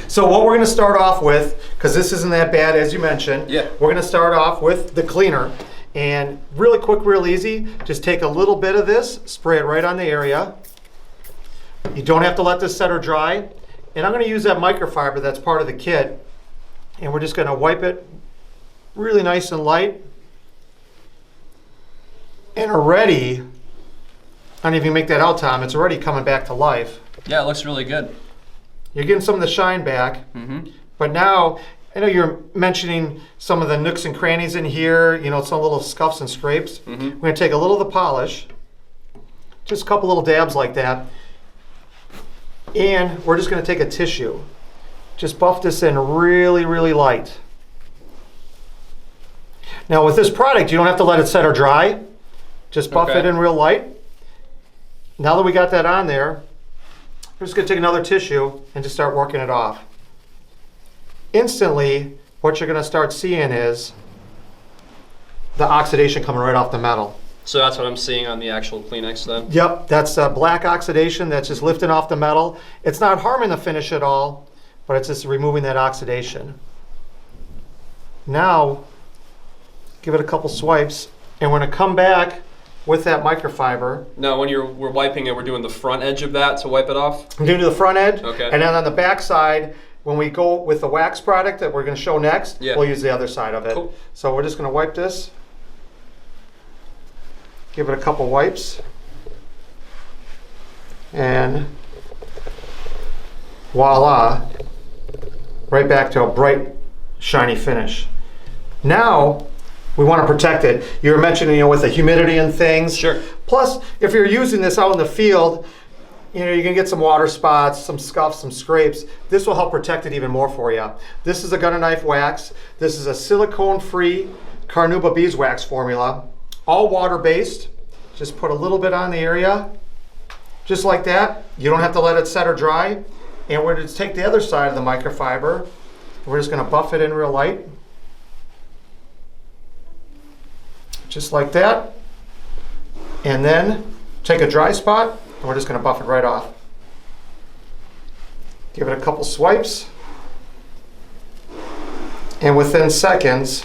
So what we're going to start off with, because this isn't that bad as you mentioned, Yeah. we're going to start off with the cleaner. And really quick, real easy, just take a little bit of this, spray it right on the area. You don't have to let this set or dry. And I'm going to use that microfiber that's part of the kit. And we're just going to wipe it really nice and light. And already, I don't even make that out, Tom, it's already coming back to life. Yeah, it looks really good. You're getting some of the shine back. Mm-hmm. But now, I know you're mentioning some of the nooks and crannies in here, you know, some little scuffs and scrapes. Mm-hmm. We're going to take a little of the polish, just a couple little dabs like that. And we're just going to take a tissue. Just buff this in really, really light. Now with this product, you don't have to let it set or dry. Just buff it in real light. Now that we got that on there, we're just going to take another tissue and just start working it off. Instantly, what you're going to start seeing is the oxidation coming right off the metal. So that's what I'm seeing on the actual Kleenex then? Yep, that's black oxidation that's just lifting off the metal. It's not harming the finish at all, but it's just removing that oxidation. Now, give it a couple swipes, and we're going to come back with that microfiber. Now when we're wiping it, we're doing the front edge of that to wipe it off? I'm going to do the front edge, Okay. and then on the back side, when we go with the wax product that we're going to show next, Yeah. we'll use the other side of it. Cool. So we're just going to wipe this. Give it a couple wipes. And voila, right back to a bright, shiny finish. Now, we want to protect it. You were mentioning, you know, with the humidity and things. Sure. Plus, if you're using this out in the field, you know, you can get some water spots, some scuffs, some scrapes. This will help protect it even more for you. This is a gunner knife wax. This is a silicone-free Carnauba beeswax formula, all water-based. Just put a little bit on the area, just like that. You don't have to let it set or dry. And we're going to take the other side of the microfiber. We're just going to buff it in real light. Just like that. And then take a dry spot, and we're just going to buff it right off. Give it a couple swipes. And within seconds,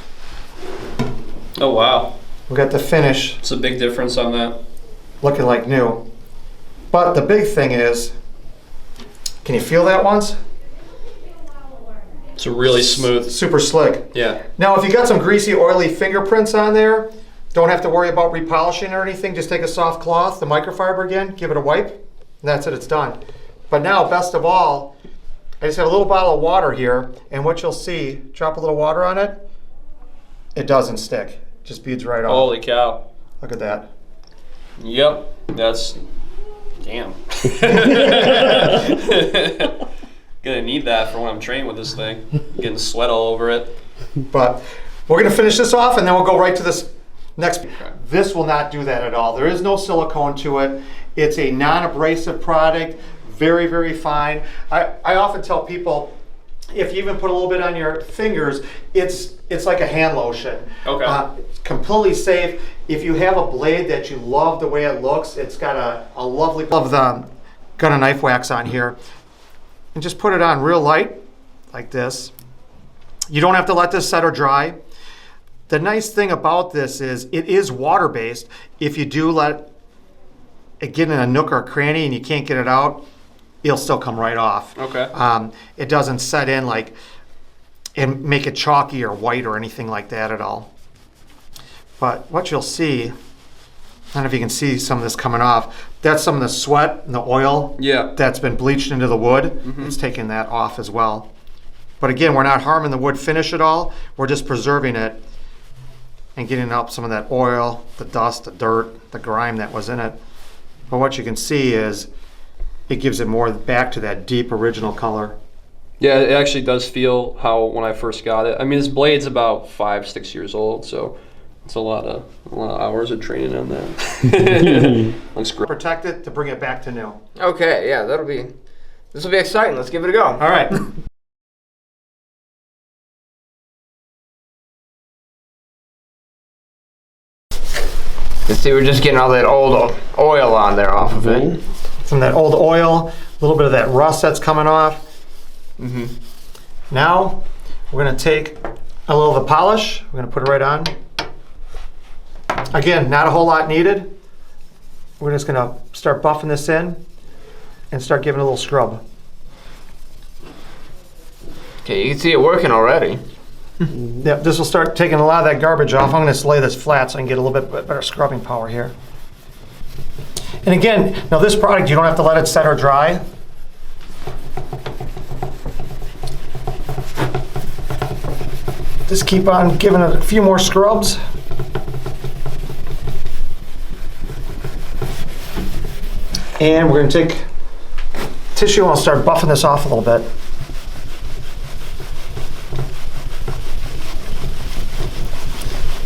Oh wow. we got the finish It's a big difference on that. looking like new. But the big thing is, can you feel that once? It's really smooth. Super slick. Yeah. Now, if you got some greasy, oily fingerprints on there, don't have to worry about repolishing or anything. Just take a soft cloth, the microfiber again, give it a wipe, and that's it, it's done. But now, best of all, I just have a little bottle of water here, and what you'll see, drop a little water on it, it doesn't stick. Just beads right off. Holy cow. Look at that. Yep. That's damn. Gonna need that for when I'm training with this thing. Getting sweat all over it. But we're going to finish this off, and then we'll go right to this next. This will not do that at all. There is no silicone to it. It's a non-abrasive product, very, very fine. I often tell people, if you even put a little bit on your fingers, it's like a hand lotion. Okay. It's completely safe. If you have a blade that you love the way it looks, it's got a lovely of the gunner knife wax on here. And just put it on real light, like this. You don't have to let this set or dry. The nice thing about this is it is water-based. If you do let it get in a nook or a cranny and you can't get it out, it'll still come right off. Okay. It doesn't set in like and make it chalky or white or anything like that at all. But what you'll see, I don't know if you can see some of this coming off, that's some of the sweat and the oil Yeah. that's been bleached into the wood. It's taking that off as well. But again, we're not harming the wood finish at all. We're just preserving it and getting up some of that oil, the dust, the dirt, the grime that was in it. But what you can see is it gives it more back to that deep original color. Yeah, it actually does feel how when I first got it. I mean, this blade's about 5-6 years old, so it's a lot of hours of training on that. Looks great. Protect it to bring it back to new. Okay, yeah, this will be exciting. Let's give it a go. All right. You see, we're just getting all that old oil on there off of it. Some of that old oil, a little bit of that rust that's coming off. Now, we're gonna take a little of the polish. We're gonna put it right on. Again, not a whole lot needed. We're just gonna start buffing this in and start giving it a little scrub. Okay, you can see it working already. Yep, this will start taking a lot of that garbage off. I'm gonna just lay this flat so I can get a little bit better scrubbing power here. And again, now this product, you don't have to let it set or dry. Just keep on giving it a few more scrubs. And we're gonna take tissue and I'll start buffing this off a little bit.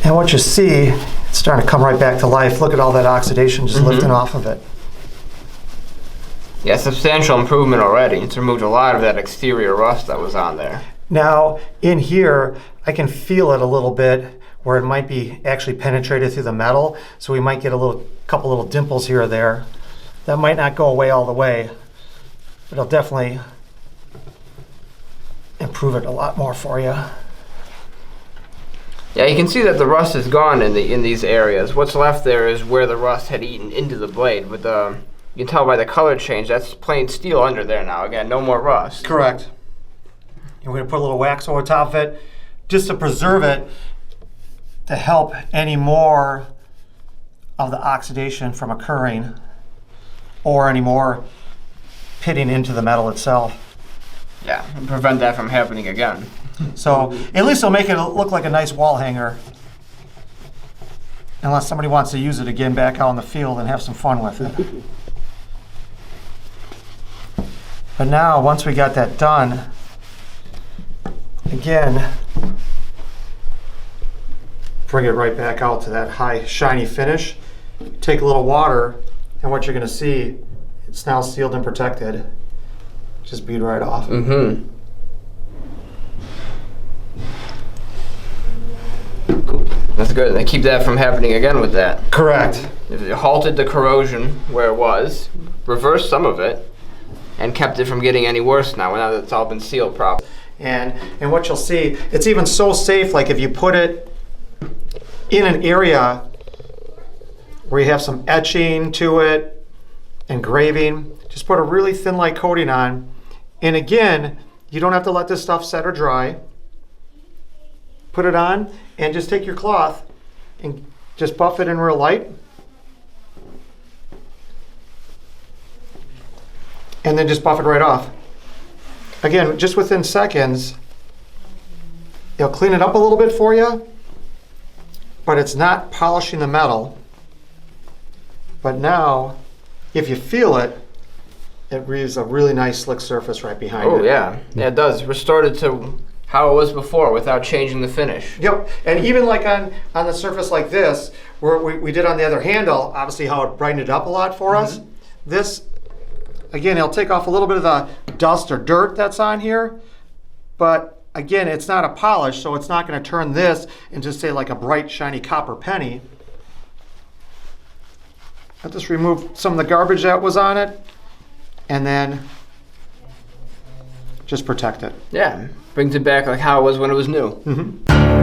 And what you see, it's starting to come right back to life. Look at all that oxidation just lifting off of it. Yeah, substantial improvement already. It's removed a lot of that exterior rust that was on there. Now, in here, I can feel it a little bit where it might be actually penetrated through the metal. So we might get a couple little dimples here or there. That might not go away all the way, but it'll definitely improve it a lot more for you. Yeah, you can see that the rust is gone in these areas. What's left there is where the rust had eaten into the blade. But you can tell by the color change, that's plain steel under there now. Again, no more rust. Correct. And we're gonna put a little wax over top of it just to preserve it, to help any more of the oxidation from occurring or any more pitting into the metal itself. Yeah, and prevent that from happening again. So at least it'll make it look like a nice wall hanger. Unless somebody wants to use it again back out in the field and have some fun with it. But now, once we got that done, again, bring it right back out to that high, shiny finish. Take a little water, and what you're gonna see, it's now sealed and protected. Just bead right off. Mm-hmm. That's good. They keep that from happening again with that. Correct. It halted the corrosion where it was, reversed some of it, and kept it from getting any worse now that it's all been sealed properly. And what you'll see, it's even so safe, like if you put it in an area where you have some etching to it, engraving, just put a really thin light coating on. And again, you don't have to let this stuff set or dry. Put it on and just take your cloth and just buff it in real light. And then just buff it right off. Again, just within seconds, it'll clean it up a little bit for you, but it's not polishing the metal. But now, if you feel it, it leaves a really nice slick surface right behind it. Oh yeah, yeah, it does. Restored it to how it was before without changing the finish. Yep, and even like on the surface like this, where we did on the other handle, obviously how it brightened it up a lot for us. This, again, it'll take off a little bit of the dust or dirt that's on here, but again, it's not a polish, so it's not gonna turn this into, say, like a bright, shiny copper penny. I'll just remove some of the garbage that was on it, and then just protect it. Yeah, brings it back like how it was when it was new. Mm-hmm.